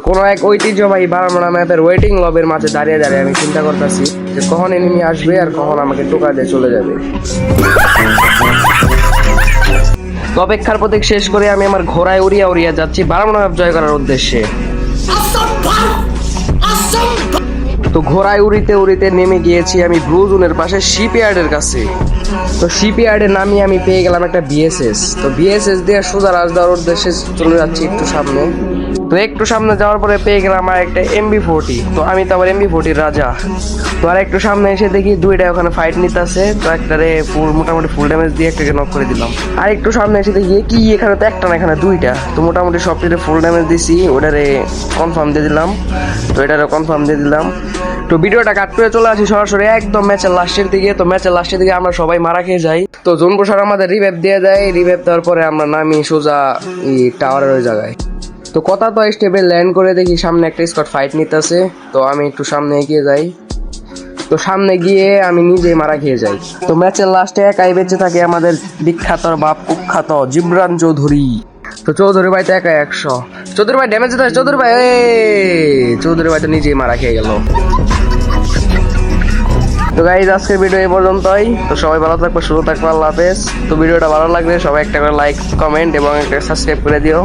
কোনো এক ঐতিহ্যবাহী বারামুনা ম্যাপের ওয়েটিং লবের মাঝে দাঁড়িয়ে দাঁড়িয়ে আমি চিন্তা করতেছি যে কখন এনিমি আসবে আর কখন আমাকে টোকা দিয়ে চলে যাবে। তো অপেক্ষার প্রতীক শেষ করে আমি আমার ঘোড়ায় উড়িয়া উড়িয়া যাচ্ছি বারামুনা ম্যাপ জয় করার উদ্দেশ্যে। তো ঘোড়ায় উড়িতে উড়িতে নেমে গিয়েছি আমি ব্লু জোনের পাশে শিপইয়ার্ডের কাছে। তো শিপইয়ার্ডে নামিয়ে আমি পেয়ে গেলাম একটা বিএসএস। তো বিএসএস দিয়ে সোজা রাজদার উদ্দেশ্যে চলে যাচ্ছি একটু সামনে। তো একটু সামনে যাওয়ার পরে পেয়ে গেলাম আমার একটা MB40। তো আমি তো আবার MB40 রাজা। তো আর একটু সামনে এসে দেখি দুইটা ওখানে ফাইট নিতেছে। তো একটারে মোটামুটি ফুল ড্যামেজ দিয়ে একটাকে নক করে দিলাম। আর একটু সামনে এসে দেখি কি এখানে তো একটা না এখানে দুইটা। তো মোটামুটি সবটিতে ফুল ড্যামেজ দিছি, ওটারে কনফার্ম দিয়ে দিলাম। তো এটারে কনফার্ম দিয়ে দিলাম। তো ভিডিওটা কাট করে চলে আসি সরাসরি একদম ম্যাচের লাস্টের দিকে। তো ম্যাচের লাস্টের দিকে আমরা সবাই মারা খেয়ে যাই। তো জোন প্রসার আমাদের রিভাইভ দিয়ে দেয়। রিভাইভ দেওয়ার পরে আমরা নামি সোজা টাওয়ারের ওই জায়গায়। তো কথা তো স্টেপে ল্যান্ড করে দেখি সামনে একটা স্কট ফাইট নিতেছে। তো আমি একটু সামনে এগিয়ে যাই। তো সামনে গিয়ে আমি নিজেই মারা খেয়ে যাই। তো ম্যাচের লাস্টে একাই বেঁচে থাকে আমাদের বিখ্যাত বাপ কুখ্যাত জিবরান চৌধুরী। তো চৌধুরী ভাই তো একা 100। চৌধুরী ভাই ড্যামেজ দিতে হয়। চৌধুরী ভাই চৌধুরী ভাই তো নিজেই মারা খেয়ে গেল। তো গাইজ আজকের ভিডিও এই পর্যন্তই। তো সবাই ভালো থাকবে, সুস্থ থাকবে, আল্লাহ হাফেজ। তো ভিডিওটা ভালো লাগলে সবাই একটা করে লাইক, কমেন্ট এবং একটা সাবস্ক্রাইব করে দিও।